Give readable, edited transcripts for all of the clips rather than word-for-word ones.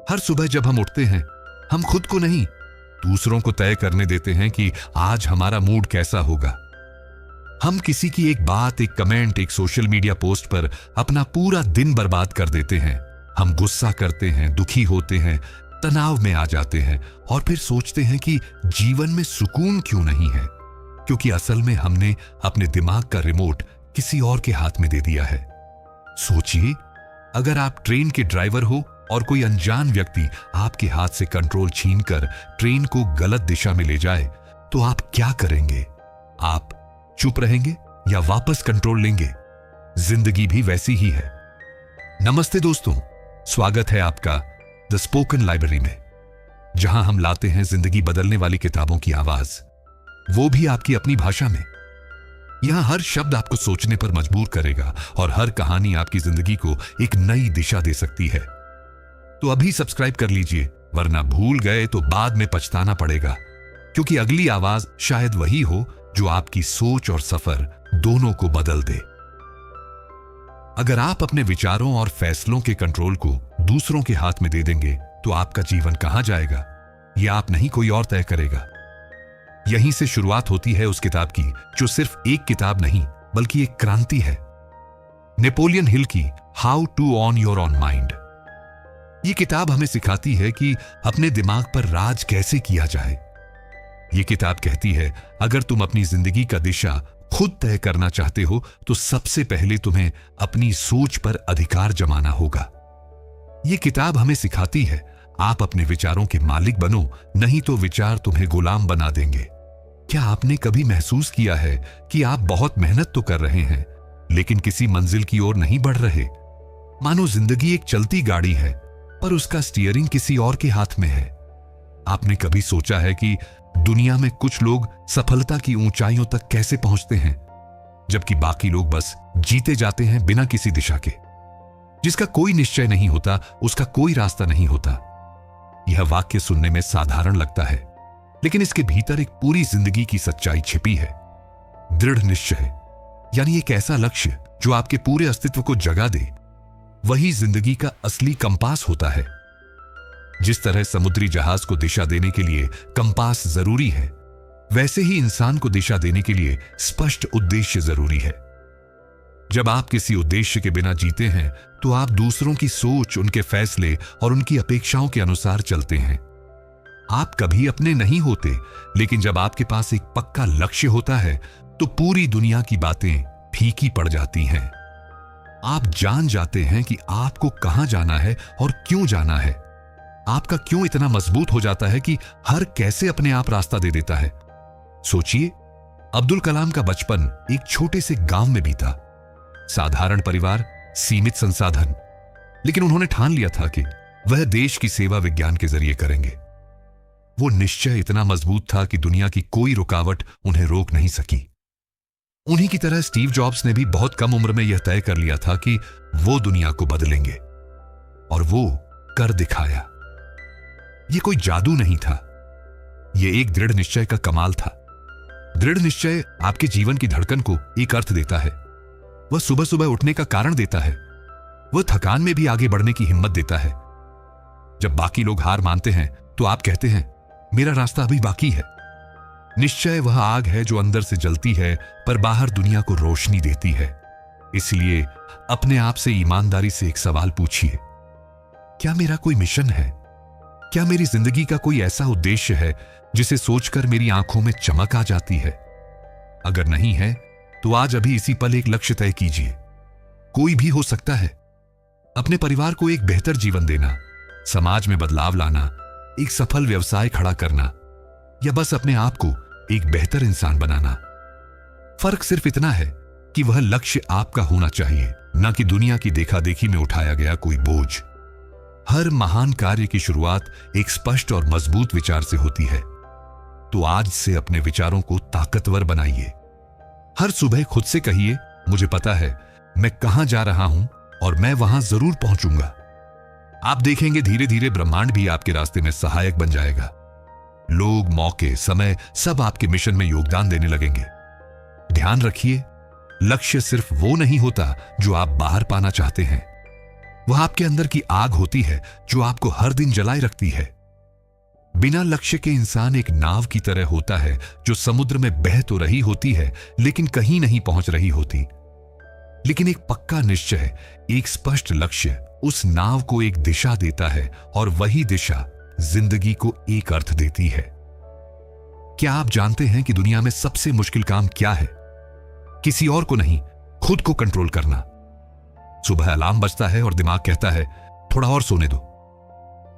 हर सुबह जब हम उठते हैं, हम खुद को नहीं, दूसरों को तय करने देते हैं कि आज हमारा मूड कैसा होगा। हम किसी की एक बात, एक कमेंट, एक सोशल मीडिया पोस्ट पर अपना पूरा दिन बर्बाद कर देते हैं। हम गुस्सा करते हैं, दुखी होते हैं, तनाव में आ जाते हैं और फिर सोचते हैं कि जीवन में सुकून क्यों नहीं है, क्योंकि असल में हमने अपने दिमाग का रिमोट किसी और के हाथ में दे दिया है। सोचिए, अगर आप ट्रेन के ड्राइवर हो और कोई अनजान व्यक्ति आपके हाथ से कंट्रोल छीनकर ट्रेन को गलत दिशा में ले जाए, तो आप क्या करेंगे? आप चुप रहेंगे या वापस कंट्रोल लेंगे? जिंदगी भी वैसी ही है। नमस्ते दोस्तों, स्वागत है आपका द स्पोकन लाइब्रेरी में, जहां हम लाते हैं जिंदगी बदलने वाली किताबों की आवाज, वो भी आपकी अपनी भाषा में। यहां हर शब्द आपको सोचने पर मजबूर करेगा और हर कहानी आपकी जिंदगी को एक नई दिशा दे सकती है। तो अभी सब्सक्राइब कर लीजिए, वरना भूल गए तो बाद में पछताना पड़ेगा, क्योंकि अगली आवाज शायद वही हो जो आपकी सोच और सफर दोनों को बदल दे। अगर आप अपने विचारों और फैसलों के कंट्रोल को दूसरों के हाथ में दे देंगे, तो आपका जीवन कहां जाएगा, यह आप नहीं, कोई और तय करेगा। यहीं से शुरुआत होती है उस किताब की, जो सिर्फ एक किताब नहीं बल्कि एक क्रांति है। नेपोलियन हिल की how to own your own mind. यह किताब हमें सिखाती है कि अपने दिमाग पर राज कैसे किया जाए। यह किताब कहती है, अगर तुम अपनी जिंदगी का दिशा खुद तय करना चाहते हो, तो सबसे पहले तुम्हें अपनी सोच पर अधिकार जमाना होगा। यह किताब हमें सिखाती है, आप अपने विचारों के मालिक बनो, नहीं तो विचार तुम्हें गुलाम बना देंगे। क्या आपने कभी महसूस किया है कि आप बहुत मेहनत तो कर रहे हैं, लेकिन किसी मंजिल की ओर नहीं बढ़ रहे? मानो जिंदगी एक चलती गाड़ी है, पर उसका स्टीयरिंग किसी और के हाथ में है। आपने कभी सोचा है कि दुनिया में कुछ लोग सफलता की ऊंचाइयों तक कैसे पहुंचते हैं, जबकि बाकी लोग बस जीते जाते हैं बिना किसी दिशा के? जिसका कोई निश्चय नहीं होता, उसका कोई रास्ता नहीं होता। यह वाक्य सुनने में साधारण लगता है, लेकिन इसके भीतर एक पूरी जिंदगी की सच्चाई छिपी है। दृढ़ निश्चय, यानी एक ऐसा लक्ष्य जो आपके पूरे अस्तित्व को जगा दे, वही जिंदगी का असली कंपास होता है। जिस तरह समुद्री जहाज को दिशा देने के लिए कंपास जरूरी है, वैसे ही इंसान को दिशा देने के लिए स्पष्ट उद्देश्य जरूरी है। जब आप किसी उद्देश्य के बिना जीते हैं, तो आप दूसरों की सोच, उनके फैसले और उनकी अपेक्षाओं के अनुसार चलते हैं। आप कभी अपने नहीं होते, लेकिन जब आपके पास एक पक्का लक्ष्य होता है, तो पूरी दुनिया की बातें फीकी पड़ जाती हैं। आप जान जाते हैं कि आपको कहां जाना है और क्यों जाना है। आपका क्यों इतना मजबूत हो जाता है कि हर कैसे अपने आप रास्ता दे देता है। सोचिए, अब्दुल कलाम का बचपन एक छोटे से गांव में बीता। साधारण परिवार, सीमित संसाधन, लेकिन उन्होंने ठान लिया था कि वह देश की सेवा विज्ञान के जरिए करेंगे। वो निश्चय इतना मजबूत था कि दुनिया की कोई रुकावट उन्हें रोक नहीं सकी। उन्हीं की तरह स्टीव जॉब्स ने भी बहुत कम उम्र में यह तय कर लिया था कि वो दुनिया को बदलेंगे, और वो कर दिखाया। यह कोई जादू नहीं था, यह एक दृढ़ निश्चय का कमाल था। दृढ़ निश्चय आपके जीवन की धड़कन को एक अर्थ देता है। वह सुबह सुबह उठने का कारण देता है। वह थकान में भी आगे बढ़ने की हिम्मत देता है। जब बाकी लोग हार मानते हैं, तो आप कहते हैं, मेरा रास्ता अभी बाकी है। निश्चय वह आग है जो अंदर से जलती है, पर बाहर दुनिया को रोशनी देती है। इसलिए अपने आप से ईमानदारी से एक सवाल पूछिए, क्या मेरा कोई मिशन है? क्या मेरी जिंदगी का कोई ऐसा उद्देश्य है जिसे सोचकर मेरी आंखों में चमक आ जाती है? अगर नहीं है, तो आज अभी इसी पल एक लक्ष्य तय कीजिए। कोई भी हो सकता है। अपने परिवार को एक बेहतर जीवन देना, समाज में बदलाव लाना, एक सफल व्यवसाय खड़ा करना, या बस अपने आप को एक बेहतर इंसान बनाना। फर्क सिर्फ इतना है कि वह लक्ष्य आपका होना चाहिए, न कि दुनिया की देखा देखी में उठाया गया कोई बोझ। हर महान कार्य की शुरुआत एक स्पष्ट और मजबूत विचार से होती है। तो आज से अपने विचारों को ताकतवर बनाइए। हर सुबह खुद से कहिए, मुझे पता है मैं कहां जा रहा हूं और मैं वहां जरूर पहुंचूंगा। आप देखेंगे धीरे धीरे ब्रह्मांड भी आपके रास्ते में सहायक बन जाएगा। लोग, मौके, समय सब आपके मिशन में योगदान देने लगेंगे। ध्यान रखिए, लक्ष्य सिर्फ वो नहीं होता जो आप बाहर पाना चाहते हैं। वह आपके अंदर की आग होती है जो आपको हर दिन जलाए रखती है। बिना लक्ष्य के इंसान एक नाव की तरह होता है जो समुद्र में बह तो रही होती है लेकिन कहीं नहीं पहुंच रही होती। लेकिन एक पक्का निश्चय, एक स्पष्ट लक्ष्य उस नाव को एक दिशा देता है और वही दिशा जिंदगी को एक अर्थ देती है। क्या आप जानते हैं कि दुनिया में सबसे मुश्किल काम क्या है? किसी और को नहीं, खुद को कंट्रोल करना। सुबह अलार्म बजता है और दिमाग कहता है थोड़ा और सोने दो।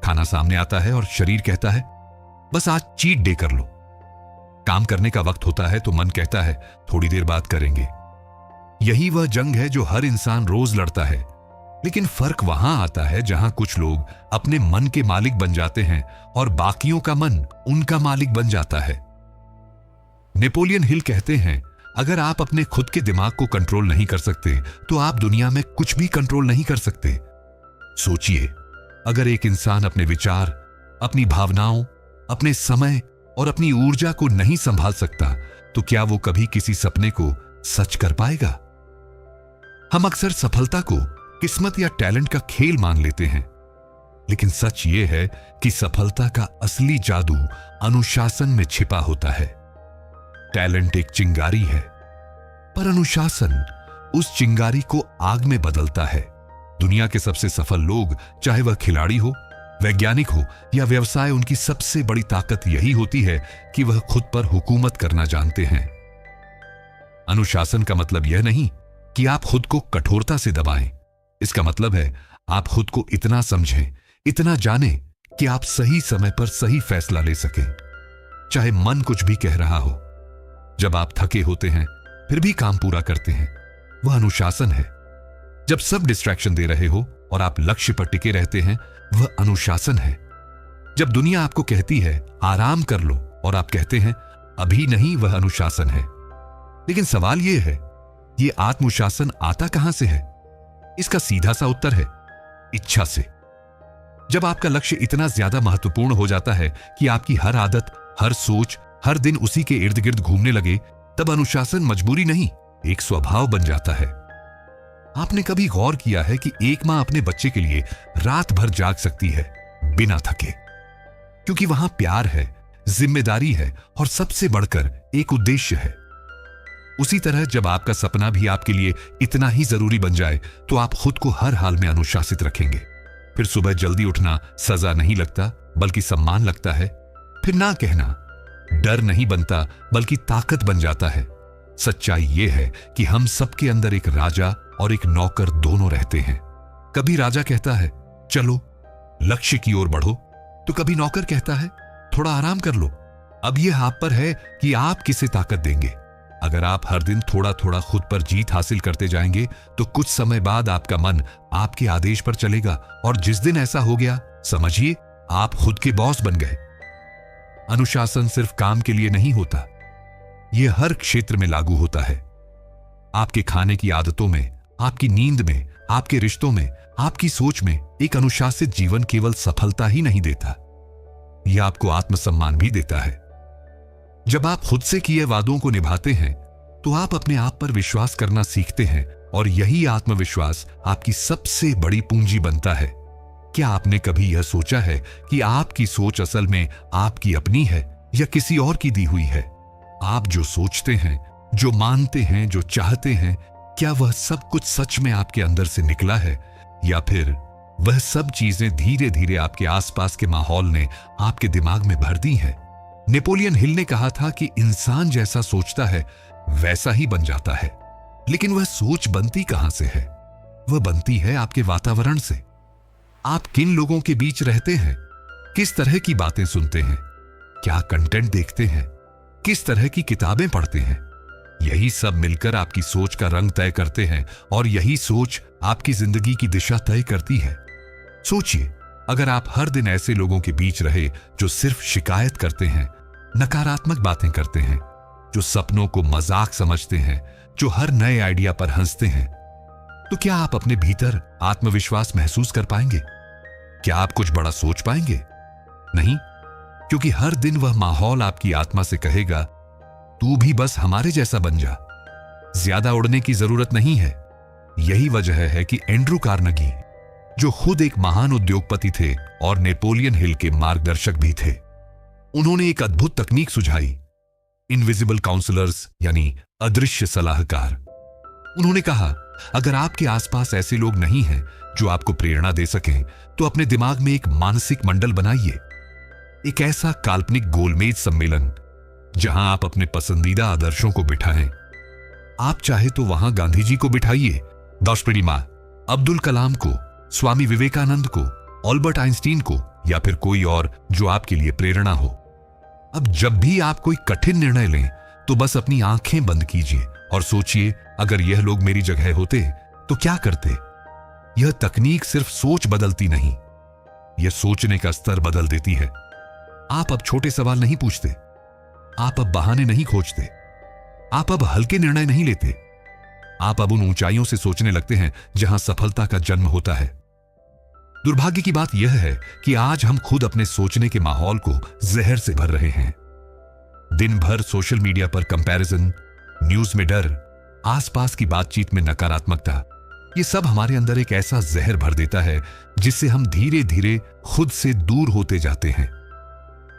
खाना सामने आता है और शरीर कहता है बस आज चीट डे कर लो। काम करने का वक्त होता है तो मन कहता है थोड़ी देर बाद करेंगे। यही वह जंग है जो हर इंसान रोज लड़ता है। लेकिन फर्क वहां आता है जहां कुछ लोग अपने मन के मालिक बन जाते हैं और बाकियों का मन उनका मालिक बन जाता है। नेपोलियन हिल कहते हैं अगर आप अपने खुद के दिमाग को कंट्रोल नहीं कर सकते तो आप दुनिया में कुछ भी कंट्रोल नहीं कर सकते। सोचिए, अगर एक इंसान अपने विचार, अपनी भावनाओं, अपने समय और अपनी ऊर्जा को नहीं संभाल सकता तो क्या वो कभी किसी सपने को सच कर पाएगा? हम अक्सर सफलता को किस्मत या टैलेंट का खेल मान लेते हैं, लेकिन सच ये है कि सफलता का असली जादू अनुशासन में छिपा होता है। टैलेंट एक चिंगारी है, पर अनुशासन उस चिंगारी को आग में बदलता है। दुनिया के सबसे सफल लोग, चाहे वह खिलाड़ी हो, वैज्ञानिक हो या व्यवसाय, उनकी सबसे बड़ी ताकत यही होती है कि वह खुद पर हुकूमत करना जानते हैं। अनुशासन का मतलब यह नहीं कि आप खुद को कठोरता से दबाएं। इसका मतलब है आप खुद को इतना समझें, इतना जानें कि आप सही समय पर सही फैसला ले सकें, चाहे मन कुछ भी कह रहा हो। जब आप थके होते हैं फिर भी काम पूरा करते हैं, वह अनुशासन है। जब सब डिस्ट्रैक्शन दे रहे हो और आप लक्ष्य पर टिके रहते हैं, वह अनुशासन है। जब दुनिया आपको कहती है आराम कर लो और आप कहते हैं अभी नहीं, वह अनुशासन है। लेकिन सवाल यह है, यह आत्मशासन आता कहां से है? इसका सीधा सा उत्तर है इच्छा से। जब आपका लक्ष्य इतना ज्यादा महत्वपूर्ण हो जाता है कि आपकी हर आदत, हर सोच, हर दिन उसी के इर्द गिर्द घूमने लगे, तब अनुशासन मजबूरी नहीं, एक स्वभाव बन जाता है। आपने कभी गौर किया है कि एक मां अपने बच्चे के लिए रात भर जाग सकती है बिना थके? क्योंकि वहां प्यार है, जिम्मेदारी है और सबसे बढ़कर एक उद्देश्य है। उसी तरह जब आपका सपना भी आपके लिए इतना ही जरूरी बन जाए तो आप खुद को हर हाल में अनुशासित रखेंगे। फिर सुबह जल्दी उठना सजा नहीं लगता बल्कि सम्मान लगता है। फिर ना कहना डर नहीं बनता बल्कि ताकत बन जाता है। सच्चाई यह है कि हम सबके अंदर एक राजा और एक नौकर दोनों रहते हैं। कभी राजा कहता है चलो लक्ष्य की ओर बढ़ो, तो कभी नौकर कहता है थोड़ा आराम कर लो। अब यह आप पर है कि आप किसे ताकत देंगे। अगर आप हर दिन थोड़ा थोड़ा खुद पर जीत हासिल करते जाएंगे तो कुछ समय बाद आपका मन आपके आदेश पर चलेगा, और जिस दिन ऐसा हो गया, समझिए आप खुद के बॉस बन गए। अनुशासन सिर्फ काम के लिए नहीं होता, यह हर क्षेत्र में लागू होता है। आपके खाने की आदतों में, आपकी नींद में, आपके रिश्तों में, आपकी सोच में एक अनुशासित जीवन केवल सफलता ही नहीं देता, यह आपको आत्मसम्मान भी देता है। जब आप खुद से किए वादों को निभाते हैं तो आप अपने आप पर विश्वास करना सीखते हैं, और यही आत्मविश्वास आपकी सबसे बड़ी पूंजी बनता है। क्या आपने कभी यह सोचा है कि आपकी सोच असल में आपकी अपनी है या किसी और की दी हुई है? आप जो सोचते हैं, जो मानते हैं, जो चाहते हैं, क्या वह सब कुछ सच में आपके अंदर से निकला है, या फिर वह सब चीजें धीरे धीरे आपके आसपास के माहौल ने आपके दिमाग में भर दी हैं? नेपोलियन हिल ने कहा था कि इंसान जैसा सोचता है वैसा ही बन जाता है। लेकिन वह सोच बनती कहां से है? वह बनती है आपके वातावरण से। आप किन लोगों के बीच रहते हैं, किस तरह की बातें सुनते हैं, क्या कंटेंट देखते हैं, किस तरह की किताबें पढ़ते हैं, यही सब मिलकर आपकी सोच का रंग तय करते हैं, और यही सोच आपकी जिंदगी की दिशा तय करती है। सोचिए, अगर आप हर दिन ऐसे लोगों के बीच रहे जो सिर्फ शिकायत करते हैं, नकारात्मक बातें करते हैं, जो सपनों को मजाक समझते हैं, जो हर नए आइडिया पर हंसते हैं, तो क्या आप अपने भीतर आत्मविश्वास महसूस कर पाएंगे? क्या आप कुछ बड़ा सोच पाएंगे? नहीं, क्योंकि हर दिन वह माहौल आपकी आत्मा से कहेगा तू भी बस हमारे जैसा बन जा, ज्यादा उड़ने की जरूरत नहीं है। यही वजह है कि एंड्रू कार्नेगी जो खुद एक महान उद्योगपति थे और नेपोलियन हिल के मार्गदर्शक भी थे। उन्होंने एक अद्भुत तकनीक सुझाई, इनविजिबल काउंसलर्स यानी अदृश्य सलाहकार। उन्होंने कहा, अगर आपके आसपास ऐसे लोग नहीं हैं जो आपको प्रेरणा दे सकें, तो अपने दिमाग में एक मानसिक मंडल बनाइए, एक ऐसा काल्पनिक गोलमेज सम्मेलन जहां आप अपने पसंदीदा आदर्शों को बिठाएं। आप चाहे तो वहां गांधी जी को बिठाइए, द्रौपदी मां, अब्दुल कलाम को, स्वामी विवेकानंद को, अल्बर्ट आइंस्टीन को, या फिर कोई और जो आपके लिए प्रेरणा हो। अब जब भी आप कोई कठिन निर्णय लें तो बस अपनी आंखें बंद कीजिए और सोचिए, अगर यह लोग मेरी जगह होते तो क्या करते। यह तकनीक सिर्फ सोच बदलती नहीं, यह सोचने का स्तर बदल देती है। आप अब छोटे सवाल नहीं पूछते, आप अब बहाने नहीं खोजते, आप अब हल्के निर्णय नहीं लेते, आप अब उन ऊंचाइयों से सोचने लगते हैं जहां सफलता का जन्म होता है। दुर्भाग्य की बात यह है कि आज हम खुद अपने सोचने के माहौल को जहर से भर रहे हैं। दिन भर सोशल मीडिया पर कंपैरिजन, न्यूज में डर, आसपास की बातचीत में नकारात्मकता, ये सब हमारे अंदर एक ऐसा जहर भर देता है जिससे हम धीरे धीरे खुद से दूर होते जाते हैं।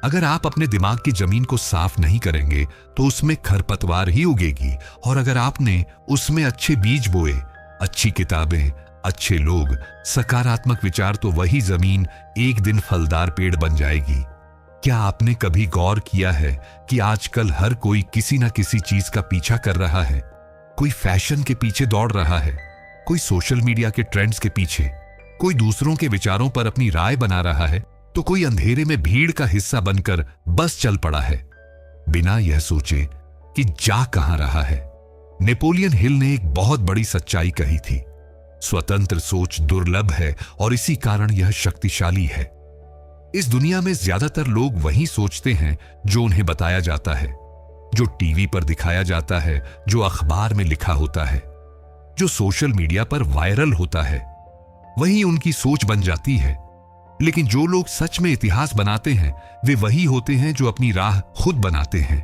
अगर आप अपने दिमाग की जमीन को साफ नहीं करेंगे तो उसमें खरपतवार ही उगेगी, और अगर आपने उसमें अच्छे बीज बोए, अच्छी किताबें, अच्छे लोग, सकारात्मक विचार, तो वही जमीन एक दिन फलदार पेड़ बन जाएगी। क्या आपने कभी गौर किया है कि आजकल हर कोई किसी ना किसी चीज का पीछा कर रहा है? कोई फैशन के पीछे दौड़ रहा है, कोई सोशल मीडिया के ट्रेंड्स के पीछे, कोई दूसरों के विचारों पर अपनी राय बना रहा है, तो कोई अंधेरे में भीड़ का हिस्सा बनकर बस चल पड़ा है, बिना यह सोचे कि जा कहां रहा है। नेपोलियन हिल ने एक बहुत बड़ी सच्चाई कही थी, स्वतंत्र सोच दुर्लभ है और इसी कारण यह शक्तिशाली है। इस दुनिया में ज्यादातर लोग वही सोचते हैं जो उन्हें बताया जाता है, जो टीवी पर दिखाया जाता है, जो अखबार में लिखा होता है, जो सोशल मीडिया पर वायरल होता है, वही उनकी सोच बन जाती है। लेकिन जो लोग सच में इतिहास बनाते हैं वे वही होते हैं जो अपनी राह खुद बनाते हैं,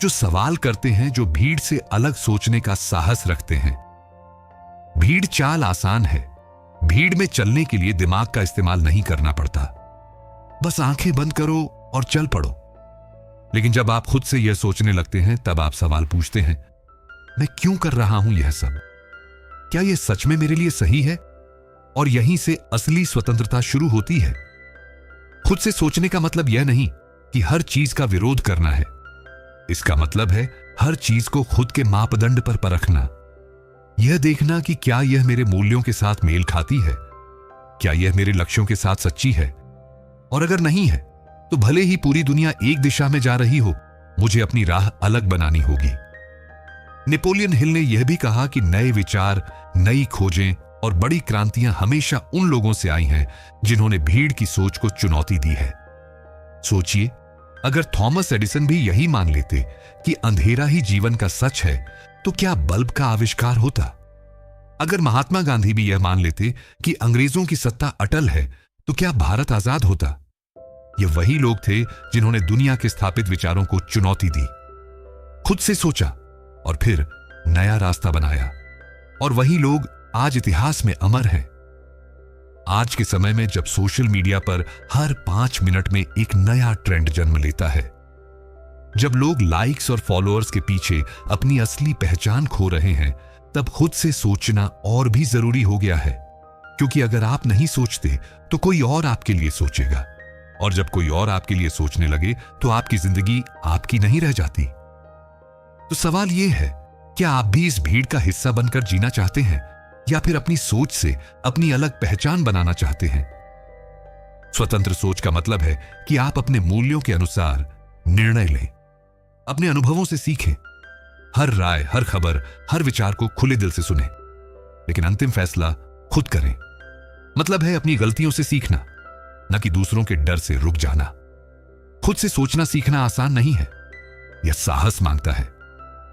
जो सवाल करते हैं, जो भीड़ से अलग सोचने का साहस रखते हैं। भीड़ चाल आसान है, भीड़ में चलने के लिए दिमाग का इस्तेमाल नहीं करना पड़ता, बस आंखें बंद करो और चल पड़ो। लेकिन जब आप खुद से यह सोचने लगते हैं तब आप सवाल पूछते हैं, मैं क्यों कर रहा हूं यह सब? क्या यह सच में मेरे लिए सही है? और यहीं से असली स्वतंत्रता शुरू होती है। खुद से सोचने का मतलब यह नहीं कि हर चीज का विरोध करना है, इसका मतलब है हर चीज को खुद के मापदंड पर परखना, यह देखना कि क्या यह मेरे मूल्यों के साथ मेल खाती है, क्या यह मेरे लक्ष्यों के साथ सच्ची है, और अगर नहीं है तो भले ही पूरी दुनिया एक दिशा में जा रही हो, मुझे अपनी राह अलग बनानी होगी। नेपोलियन हिल ने यह भी कहा कि नए विचार, नई खोजें और बड़ी क्रांतियां हमेशा उन लोगों से आई हैं जिन्होंने भीड़ की सोच को चुनौती दी है। सोचिए, अगर थॉमस एडिसन भी यही मान लेते कि अंधेरा ही जीवन का सच है, तो क्या बल्ब का आविष्कार होता? अगर महात्मा गांधी भी यह मान लेते कि अंग्रेजों की सत्ता अटल है, तो क्या भारत आजाद होता? ये वही लोग थे जिन्होंने दुनिया के स्थापित विचारों को चुनौती दी, खुद से सोचा और फिर नया रास्ता बनाया, और वही लोग आज इतिहास में अमर हैं। आज के समय में जब सोशल मीडिया पर हर 5 मिनट में एक नया ट्रेंड जन्म लेता है, जब लोग लाइक्स और फॉलोअर्स के पीछे अपनी असली पहचान खो रहे हैं, तब खुद से सोचना और भी जरूरी हो गया है। क्योंकि अगर आप नहीं सोचते तो कोई और आपके लिए सोचेगा, और जब कोई और आपके लिए सोचने लगे तो आपकी जिंदगी आपकी नहीं रह जाती। तो सवाल यह है, क्या आप भी इस भीड़ का हिस्सा बनकर जीना चाहते हैं, या फिर अपनी सोच से अपनी अलग पहचान बनाना चाहते हैं? स्वतंत्र सोच का मतलब है कि आप अपने मूल्यों के अनुसार निर्णय लें, अपने अनुभवों से सीखें, हर राय, हर खबर, हर विचार को खुले दिल से सुनें, लेकिन अंतिम फैसला खुद करें। मतलब है अपनी गलतियों से सीखना, न कि दूसरों के डर से रुक जाना। खुद से सोचना सीखना आसान नहीं है, यह साहस मांगता है,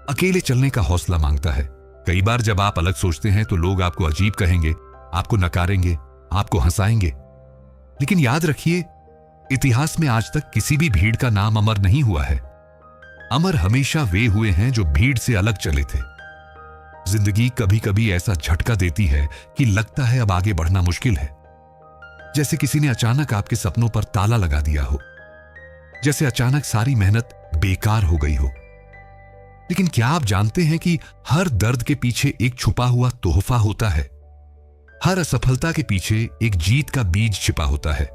अकेले चलने का हौसला मांगता है। कई बार जब आप अलग सोचते हैं तो लोग आपको अजीब कहेंगे, आपको नकारेंगे, आपको हंसाएंगे। लेकिन याद रखिए, इतिहास में आज तक किसी भी भीड़ का नाम अमर नहीं हुआ है। अमर हमेशा वे हुए हैं जो भीड़ से अलग चले थे। जिंदगी कभी कभी ऐसा झटका देती है कि लगता है अब आगे बढ़ना मुश्किल है। जैसे किसी ने अचानक आपके सपनों पर ताला लगा दिया हो, जैसे अचानक सारी मेहनत बेकार हो गई हो। लेकिन क्या आप जानते हैं कि हर दर्द के पीछे एक छुपा हुआ तोहफा होता है? हर असफलता के पीछे एक जीत का बीज छिपा होता है।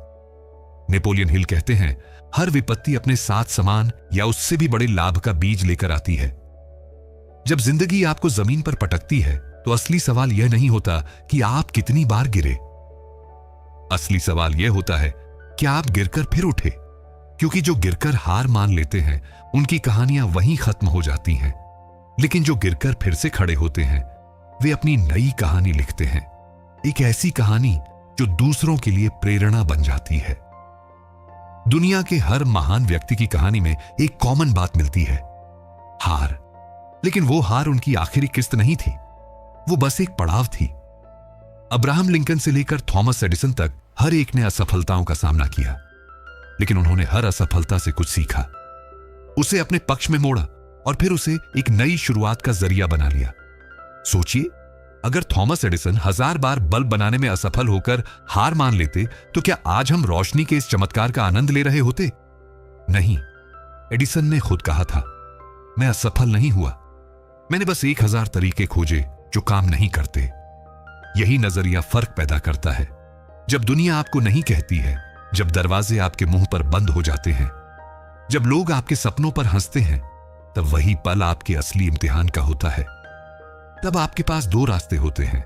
नेपोलियन हिल कहते हैं, हर विपत्ति अपने साथ समान या उससे भी बड़े लाभ का बीज लेकर आती है। जब जिंदगी आपको जमीन पर पटकती है तो असली सवाल यह नहीं होता कि आप कितनी बार गिरे। असली सवाल यह होता है कि आप गिरकर फिर उठे। क्योंकि जो गिरकर हार मान लेते हैं उनकी कहानियां वहीं खत्म हो जाती हैं, लेकिन जो गिरकर फिर से खड़े होते हैं वे अपनी नई कहानी लिखते हैं। एक ऐसी कहानी जो दूसरों के लिए प्रेरणा बन जाती है। दुनिया के हर महान व्यक्ति की कहानी में एक कॉमन बात मिलती है, हार। लेकिन वो हार उनकी आखिरी किस्त नहीं थी, वो बस एक पड़ाव थी। अब्राहम लिंकन से लेकर थॉमस एडिसन तक हर एक ने असफलताओं का सामना किया, लेकिन उन्होंने हर असफलता से कुछ सीखा, उसे अपने पक्ष में मोड़ा और फिर उसे एक नई शुरुआत का जरिया बना लिया। सोचिए, अगर थॉमस एडिसन 1000 बार बल्ब बनाने में असफल होकर हार मान लेते तो क्या आज हम रोशनी के इस चमत्कार का आनंद ले रहे होते? नहीं। एडिसन ने खुद कहा था, मैं असफल नहीं हुआ, मैंने बस 1000 तरीके खोजे जो काम नहीं करते। यही नजरिया फर्क पैदा करता है। जब दुनिया आपको नहीं कहती है, जब दरवाजे आपके मुंह पर बंद हो जाते हैं, जब लोग आपके सपनों पर हंसते हैं, तब वही पल आपके असली इम्तिहान का होता है। तब आपके पास 2 रास्ते होते हैं,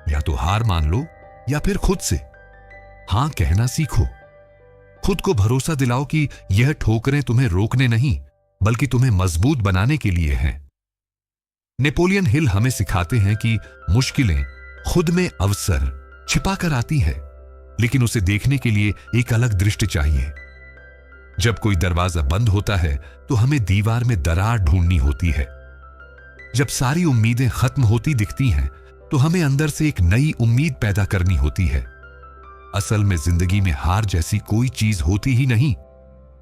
या तो हार मान लो या फिर खुद से हां कहना सीखो। खुद को भरोसा दिलाओ कि यह ठोकरें तुम्हें रोकने नहीं बल्कि तुम्हें मजबूत बनाने के लिए हैं। नेपोलियन हिल हमें सिखाते हैं कि मुश्किलें खुद में अवसर छिपा कर आती है, लेकिन उसे देखने के लिए एक अलग दृष्टि चाहिए। जब कोई दरवाजा बंद होता है तो हमें दीवार में दरार ढूंढनी होती है। जब सारी उम्मीदें खत्म होती दिखती हैं तो हमें अंदर से एक नई उम्मीद पैदा करनी होती है। असल में जिंदगी में हार जैसी कोई चीज होती ही नहीं।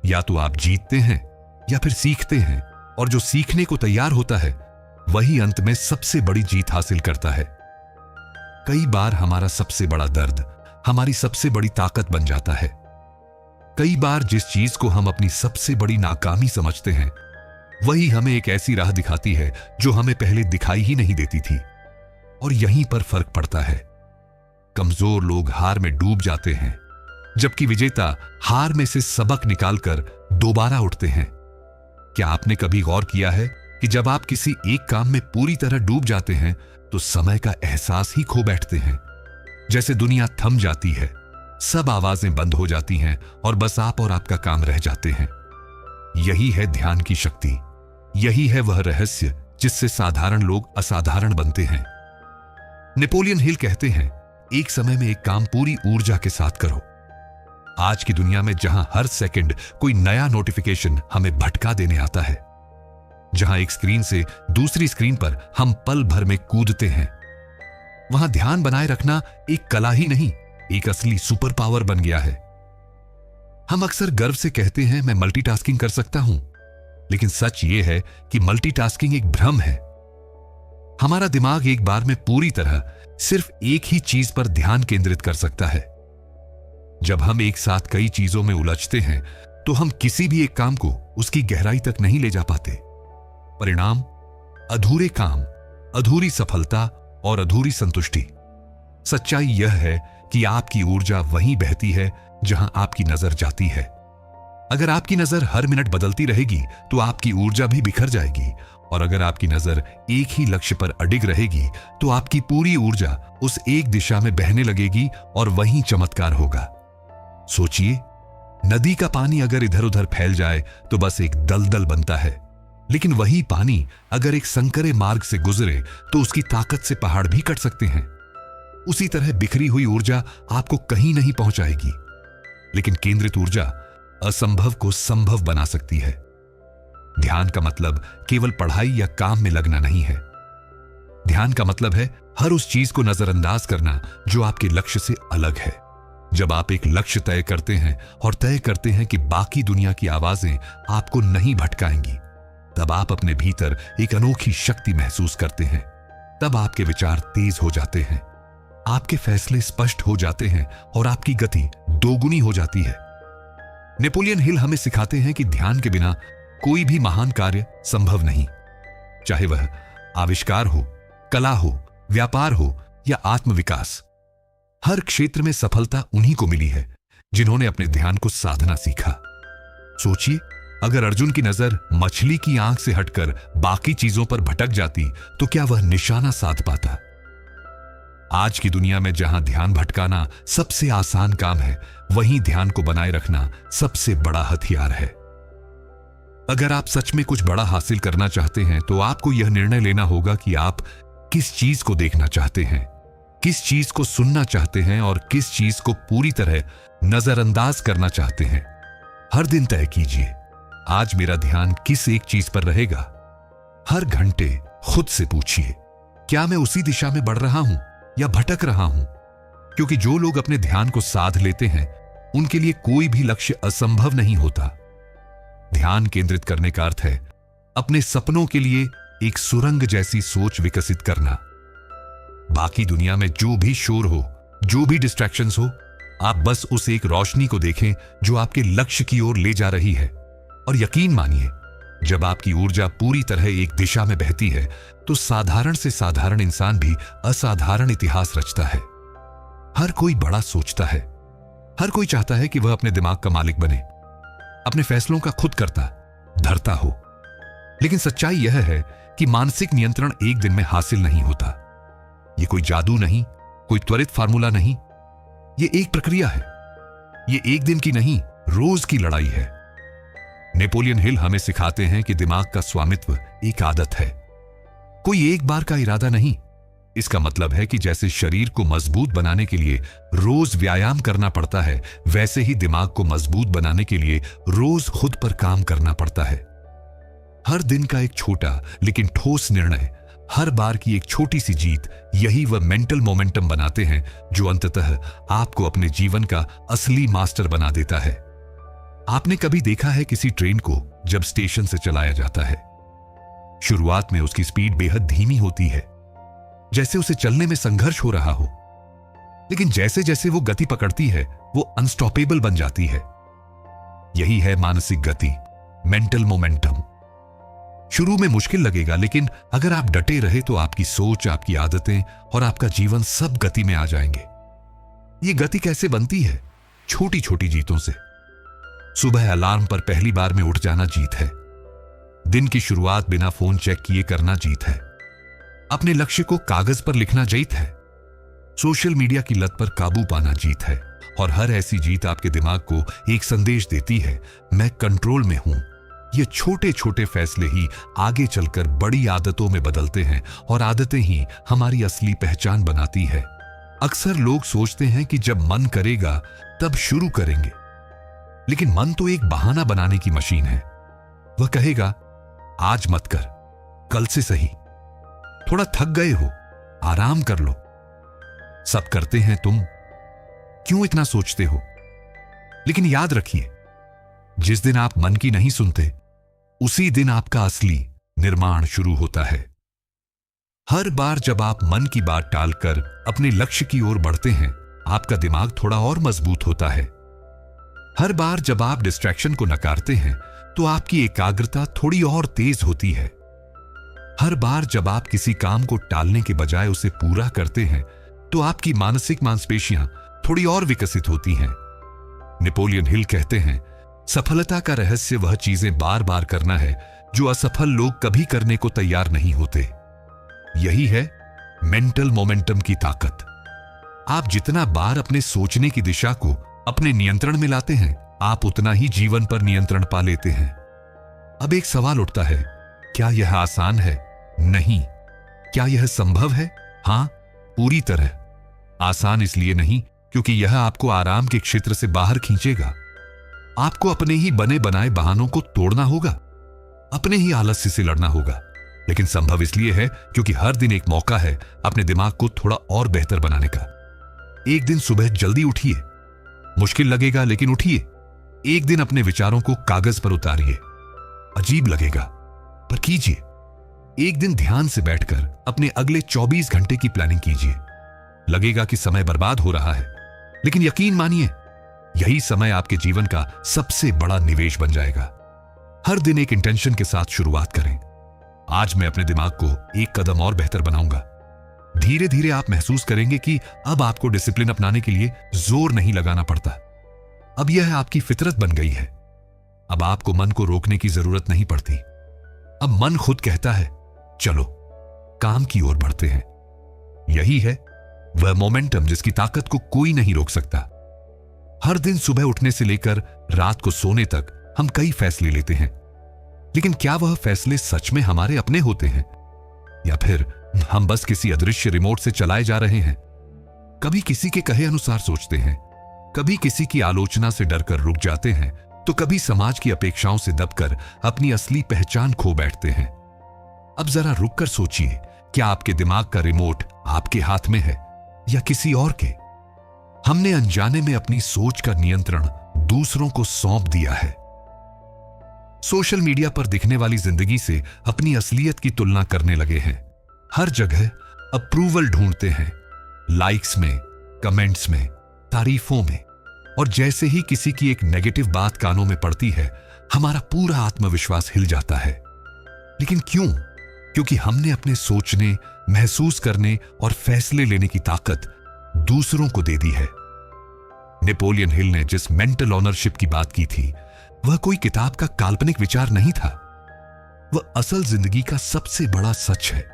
या तो आप जीतते हैं या फिर सीखते हैं, और जो सीखने को तैयार होता है वही अंत में सबसे बड़ी जीत हासिल करता है। कई बार हमारा सबसे बड़ा दर्द हमारी सबसे बड़ी ताकत बन जाता है। कई बार जिस चीज को हम अपनी सबसे बड़ी नाकामी समझते हैं वही हमें एक ऐसी राह दिखाती है जो हमें पहले दिखाई ही नहीं देती थी। और यहीं पर फर्क पड़ता है। कमजोर लोग हार में डूब जाते हैं, जबकि विजेता हार में से सबक निकालकर दोबारा उठते हैं। क्या आपने कभी गौर किया है कि जब आप किसी एक काम में पूरी तरह डूब जाते हैं तो समय का एहसास ही खो बैठते हैं। जैसे दुनिया थम जाती है, सब आवाजें बंद हो जाती हैं और बस आप और आपका काम रह जाते हैं। यही है ध्यान की शक्ति, यही है वह रहस्य जिससे साधारण लोग असाधारण बनते हैं। नेपोलियन हिल कहते हैं, एक समय में एक काम पूरी ऊर्जा के साथ करो। आज की दुनिया में जहां हर सेकंड कोई नया नोटिफिकेशन हमें भटका देने आता है, जहां एक स्क्रीन से दूसरी स्क्रीन पर हम पल भर में कूदते हैं, वहां ध्यान बनाए रखना एक कला ही नहीं, एक असली सुपर पावर बन गया है। हम अक्सर गर्व से कहते हैं, मैं मल्टीटास्किंग कर सकता हूं, लेकिन सच यह है कि मल्टीटास्किंग एक भ्रम है। हमारा दिमाग एक बार में पूरी तरह सिर्फ एक ही चीज पर ध्यान केंद्रित कर सकता है। जब हम एक साथ कई चीजों में उलझते हैं तो हम किसी भी एक काम को उसकी गहराई तक नहीं ले जा पाते। परिणाम, अधूरे काम, अधूरी सफलता और अधूरी संतुष्टि। सच्चाई यह है कि आपकी ऊर्जा वहीं बहती है जहां आपकी नजर जाती है। अगर आपकी नजर हर मिनट बदलती रहेगी तो आपकी ऊर्जा भी बिखर जाएगी, और अगर आपकी नजर एक ही लक्ष्य पर अडिग रहेगी तो आपकी पूरी ऊर्जा उस एक दिशा में बहने लगेगी और वहीं चमत्कार होगा। सोचिए, नदी का पानी अगर इधर उधर फैल जाए तो बस एक दलदल बनता है, लेकिन वही पानी अगर एक संकरे मार्ग से गुजरे तो उसकी ताकत से पहाड़ भी कट सकते हैं। उसी तरह बिखरी हुई ऊर्जा आपको कहीं नहीं पहुंचाएगी, लेकिन केंद्रित ऊर्जा असंभव को संभव बना सकती है। ध्यान का मतलब केवल पढ़ाई या काम में लगना नहीं है। ध्यान का मतलब है हर उस चीज को नजरअंदाज करना जो आपके लक्ष्य से अलग है। जब आप एक लक्ष्य तय करते हैं और तय करते हैं कि बाकी दुनिया की आवाजें आपको नहीं भटकाएंगी, तब आप अपने भीतर एक अनोखी शक्ति महसूस करते हैं। तब आपके विचार तेज हो जाते हैं, आपके फैसले स्पष्ट हो जाते हैं और आपकी गति दोगुनी हो जाती है। नेपोलियन हिल हमें सिखाते हैं कि ध्यान के बिना कोई भी महान कार्य संभव नहीं, चाहे वह आविष्कार हो, कला हो, व्यापार हो या आत्मविकास। हर क्षेत्र में सफलता उन्हीं को मिली है जिन्होंने अपने ध्यान को साधना सीखा। सोचिए, अगर अर्जुन की नजर मछली की आंख से हटकर बाकी चीजों पर भटक जाती तो क्या वह निशाना साध पाता? आज की दुनिया में जहां ध्यान भटकाना सबसे आसान काम है, वहीं ध्यान को बनाए रखना सबसे बड़ा हथियार है। अगर आप सच में कुछ बड़ा हासिल करना चाहते हैं तो आपको यह निर्णय लेना होगा कि आप किस चीज को देखना चाहते हैं, किस चीज को सुनना चाहते हैं और किस चीज को पूरी तरह नजरअंदाज करना चाहते हैं। हर दिन तय कीजिए, आज मेरा ध्यान किस एक चीज पर रहेगा। हर घंटे खुद से पूछिए, क्या मैं उसी दिशा में बढ़ रहा हूं या भटक रहा हूं? क्योंकि जो लोग अपने ध्यान को साध लेते हैं, उनके लिए कोई भी लक्ष्य असंभव नहीं होता। ध्यान केंद्रित करने का अर्थ है अपने सपनों के लिए एक सुरंग जैसी सोच विकसित करना। बाकी दुनिया में जो भी शोर हो, जो भी डिस्ट्रैक्शंस हो, आप बस उस एक रोशनी को देखें जो आपके लक्ष्य की ओर ले जा रही है। और यकीन मानिए, जब आपकी ऊर्जा पूरी तरह एक दिशा में बहती है तो साधारण से साधारण इंसान भी असाधारण इतिहास रचता है। हर कोई बड़ा सोचता है, हर कोई चाहता है कि वह अपने दिमाग का मालिक बने, अपने फैसलों का खुद करता धरता हो। लेकिन सच्चाई यह है कि मानसिक नियंत्रण एक दिन में हासिल नहीं होता। यह कोई जादू नहीं, कोई त्वरित फार्मूला नहीं, यह एक प्रक्रिया है। यह एक दिन की नहीं, रोज की लड़ाई है। नेपोलियन हिल हमें सिखाते हैं कि दिमाग का स्वामित्व एक आदत है, कोई एक बार का इरादा नहीं। इसका मतलब है कि जैसे शरीर को मजबूत बनाने के लिए रोज व्यायाम करना पड़ता है, वैसे ही दिमाग को मजबूत बनाने के लिए रोज खुद पर काम करना पड़ता है। हर दिन का एक छोटा लेकिन ठोस निर्णय, हर बार की एक छोटी सी जीत, यही वह मेंटल मोमेंटम बनाते हैं जो अंततः आपको अपने जीवन का असली मास्टर बना देता है। आपने कभी देखा है किसी ट्रेन को जब स्टेशन से चलाया जाता है, शुरुआत में उसकी स्पीड बेहद धीमी होती है, जैसे उसे चलने में संघर्ष हो रहा हो। लेकिन जैसे जैसे वो गति पकड़ती है, वो अनस्टॉपेबल बन जाती है। यही है मानसिक गति, मेंटल मोमेंटम। शुरू में मुश्किल लगेगा, लेकिन अगर आप डटे रहे तो आपकी सोच, आपकी आदतें और आपका जीवन सब गति में आ जाएंगे। ये गति कैसे बनती है? छोटी छोटी जीतों से। सुबह अलार्म पर पहली बार में उठ जाना जीत है। दिन की शुरुआत बिना फोन चेक किए करना जीत है। अपने लक्ष्य को कागज पर लिखना जीत है। सोशल मीडिया की लत पर काबू पाना जीत है। और हर ऐसी जीत आपके दिमाग को एक संदेश देती है, मैं कंट्रोल में हूं। ये छोटे छोटे फैसले ही आगे चलकर बड़ी आदतों में बदलते हैं और आदतें ही हमारी असली पहचान बनाती है। अक्सर लोग सोचते हैं कि जब मन करेगा तब शुरू करेंगे, लेकिन मन तो एक बहाना बनाने की मशीन है। वह कहेगा, आज मत कर, कल से सही, थोड़ा थक गए हो, आराम कर लो। सब करते हैं, तुम क्यों इतना सोचते हो? लेकिन याद रखिए, जिस दिन आप मन की नहीं सुनते, उसी दिन आपका असली निर्माण शुरू होता है। हर बार जब आप मन की बात टालकर अपने लक्ष्य की ओर बढ़ते हैं, आपका दिमाग थोड़ा और मजबूत होता है। हर बार जब आप डिस्ट्रैक्शन को नकारते हैं, तो आपकी एकाग्रता थोड़ी और तेज होती है। हर बार जब आप किसी काम को टालने के बजाय उसे पूरा करते हैं, तो आपकी मानसिक मांसपेशियां थोड़ी और विकसित होती हैं। नेपोलियन हिल कहते हैं, सफलता का रहस्य वह चीजें बार बार करना है जो असफल लोग कभी करने को तैयार नहीं होते। यही है मेंटल मोमेंटम की ताकत। आप जितना बार अपने सोचने की दिशा को अपने नियंत्रण में लाते हैं, आप उतना ही जीवन पर नियंत्रण पा लेते हैं। अब एक सवाल उठता है, क्या यह आसान है? नहीं। क्या यह संभव है? हां, पूरी तरह। आसान इसलिए नहीं क्योंकि यह आपको आराम के क्षेत्र से बाहर खींचेगा। आपको अपने ही बने बनाए बहानों को तोड़ना होगा, अपने ही आलस्य से लड़ना होगा। लेकिन संभव इसलिए है क्योंकि हर दिन एक मौका है अपने दिमाग को थोड़ा और बेहतर बनाने का। एक दिन सुबह जल्दी उठिए, मुश्किल लगेगा लेकिन उठिए। एक दिन अपने विचारों को कागज पर उतारिए, अजीब लगेगा पर कीजिए। एक दिन ध्यान से बैठकर अपने अगले 24 घंटे की प्लानिंग कीजिए। लगेगा कि समय बर्बाद हो रहा है, लेकिन यकीन मानिए यही समय आपके जीवन का सबसे बड़ा निवेश बन जाएगा। हर दिन एक इंटेंशन के साथ शुरुआत करें। आज मैं अपने दिमाग को एक कदम और बेहतर बनाऊंगा। धीरे धीरे आप महसूस करेंगे कि अब आपको डिसिप्लिन अपनाने के लिए जोर नहीं लगाना पड़ता। अब यह आपकी फितरत बन गई है। अब आपको मन को रोकने की जरूरत नहीं पड़ती। अब मन खुद कहता है, चलो काम की ओर बढ़ते हैं। यही है वह मोमेंटम जिसकी ताकत को कोई नहीं रोक सकता। हर दिन सुबह उठने से लेकर रात को सोने तक हम कई फैसले लेते हैं, लेकिन क्या वह फैसले सच में हमारे अपने होते हैं या फिर हम बस किसी अदृश्य रिमोट से चलाए जा रहे हैं? कभी किसी के कहे अनुसार सोचते हैं, कभी किसी की आलोचना से डरकर रुक जाते हैं, तो कभी समाज की अपेक्षाओं से दबकर अपनी असली पहचान खो बैठते हैं। अब जरा रुककर सोचिए, क्या आपके दिमाग का रिमोट आपके हाथ में है या किसी और के? हमने अनजाने में अपनी सोच का नियंत्रण दूसरों को सौंप दिया है। सोशल मीडिया पर दिखने वाली जिंदगी से अपनी असलियत की तुलना करने लगे हैं। हर जगह अप्रूवल ढूंढते हैं, लाइक्स में, कमेंट्स में, तारीफों में, और जैसे ही किसी की एक नेगेटिव बात कानों में पड़ती है, हमारा पूरा आत्मविश्वास हिल जाता है। लेकिन क्यों? क्योंकि हमने अपने सोचने, महसूस करने और फैसले लेने की ताकत दूसरों को दे दी है। नेपोलियन हिल ने जिस मेंटल ओनरशिप की बात की थी, वह कोई किताब का काल्पनिक विचार नहीं था। वह असल जिंदगी का सबसे बड़ा सच है।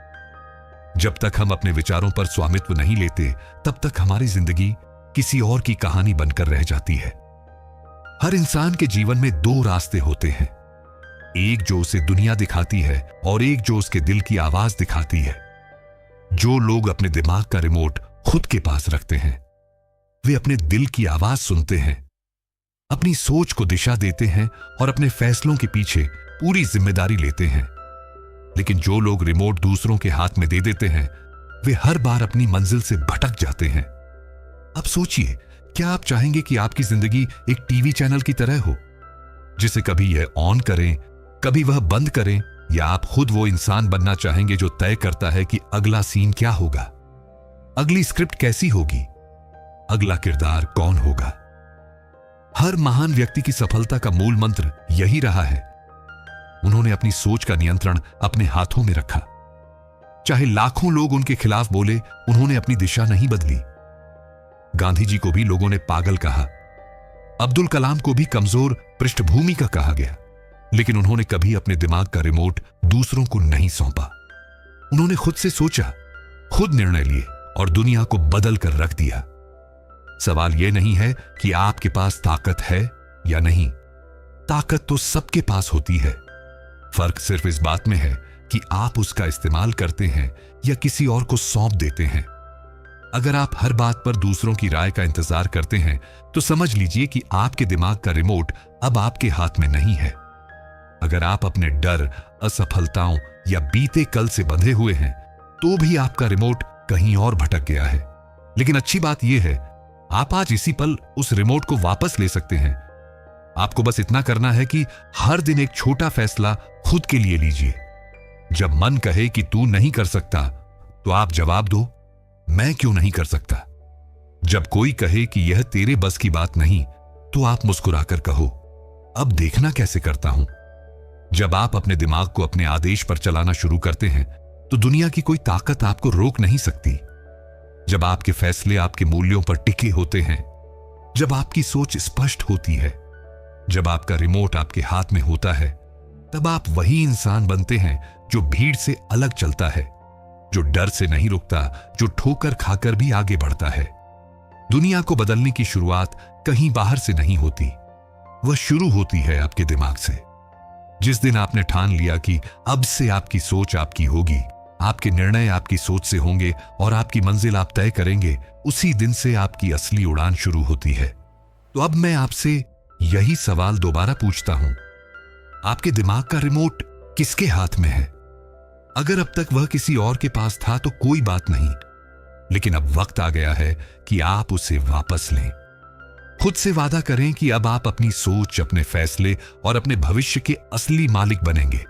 जब तक हम अपने विचारों पर स्वामित्व नहीं लेते, तब तक हमारी जिंदगी किसी और की कहानी बनकर रह जाती है। हर इंसान के जीवन में दो रास्ते होते हैं, एक जो उसे दुनिया दिखाती है और एक जो उसके दिल की आवाज दिखाती है। जो लोग अपने दिमाग का रिमोट खुद के पास रखते हैं, वे अपने दिल की आवाज सुनते हैं, अपनी सोच को दिशा देते हैं और अपने फैसलों के पीछे पूरी जिम्मेदारी लेते हैं। लेकिन जो लोग रिमोट दूसरों के हाथ में दे देते हैं, वे हर बार अपनी मंजिल से भटक जाते हैं। अब सोचिए, क्या आप चाहेंगे कि आपकी जिंदगी एक टीवी चैनल की तरह हो, जिसे कभी यह ऑन करें, कभी वह बंद करें, या आप खुद वो इंसान बनना चाहेंगे जो तय करता है कि अगला सीन क्या होगा, अगली स्क्रिप्ट कैसी होगी, अगला किरदार कौन होगा? हर महान व्यक्ति की सफलता का मूल मंत्र यही रहा है। उन्होंने अपनी सोच का नियंत्रण अपने हाथों में रखा। चाहे लाखों लोग उनके खिलाफ बोले, उन्होंने अपनी दिशा नहीं बदली। गांधी जी को भी लोगों ने पागल कहा, अब्दुल कलाम को भी कमजोर पृष्ठभूमि का कहा गया, लेकिन उन्होंने कभी अपने दिमाग का रिमोट दूसरों को नहीं सौंपा। उन्होंने खुद से सोचा, खुद निर्णय लिए और दुनिया को बदल कर रख दिया। सवाल यह नहीं है कि आपके पास ताकत है या नहीं, ताकत तो सबके पास होती है। फर्क सिर्फ इस बात में है कि आप उसका इस्तेमाल करते हैं या किसी और को सौंप देते हैं। अगर आप हर बात पर दूसरों की राय का इंतजार करते हैं, तो समझ लीजिए कि आपके दिमाग का रिमोट अब आपके हाथ में नहीं है। अगर आप अपने डर, असफलताओं या बीते कल से बंधे हुए हैं, तो भी आपका रिमोट कहीं और भटक गया है। लेकिन अच्छी बात यह है, आप आज इसी पल उस रिमोट को वापस ले सकते हैं। आपको बस इतना करना है कि हर दिन एक छोटा फैसला खुद के लिए लीजिए। जब मन कहे कि तू नहीं कर सकता, तो आप जवाब दो, मैं क्यों नहीं कर सकता। जब कोई कहे कि यह तेरे बस की बात नहीं, तो आप मुस्कुराकर कहो, अब देखना कैसे करता हूं। जब आप अपने दिमाग को अपने आदेश पर चलाना शुरू करते हैं, तो दुनिया की कोई ताकत आपको रोक नहीं सकती। जब आपके फैसले आपके मूल्यों पर टिके होते हैं, जब आपकी सोच स्पष्ट होती है, जब आपका रिमोट आपके हाथ में होता है, तब आप वही इंसान बनते हैं जो भीड़ से अलग चलता है, जो डर से नहीं रुकता, जो ठोकर खाकर भी आगे बढ़ता है। दुनिया को बदलने की शुरुआत कहीं बाहर से नहीं होती, वह शुरू होती है आपके दिमाग से। जिस दिन आपने ठान लिया कि अब से आपकी सोच आपकी होगी, आपके निर्णय आपकी सोच से होंगे और आपकी मंजिल आप तय करेंगे, उसी दिन से आपकी असली उड़ान शुरू होती है। तो अब मैं आपसे यही सवाल दोबारा पूछता हूं, आपके दिमाग का रिमोट किसके हाथ में है? अगर अब तक वह किसी और के पास था तो कोई बात नहीं, लेकिन अब वक्त आ गया है कि आप उसे वापस लें। खुद से वादा करें कि अब आप अपनी सोच, अपने फैसले और अपने भविष्य के असली मालिक बनेंगे।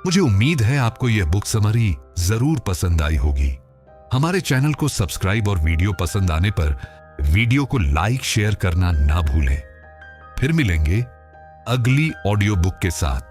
मुझे उम्मीद है आपको यह बुक समरी जरूर पसंद आई होगी। हमारे चैनल को सब्सक्राइब और वीडियो पसंद आने पर वीडियो को लाइक शेयर करना ना भूलें। फिर मिलेंगे अगली ऑडियो बुक के साथ।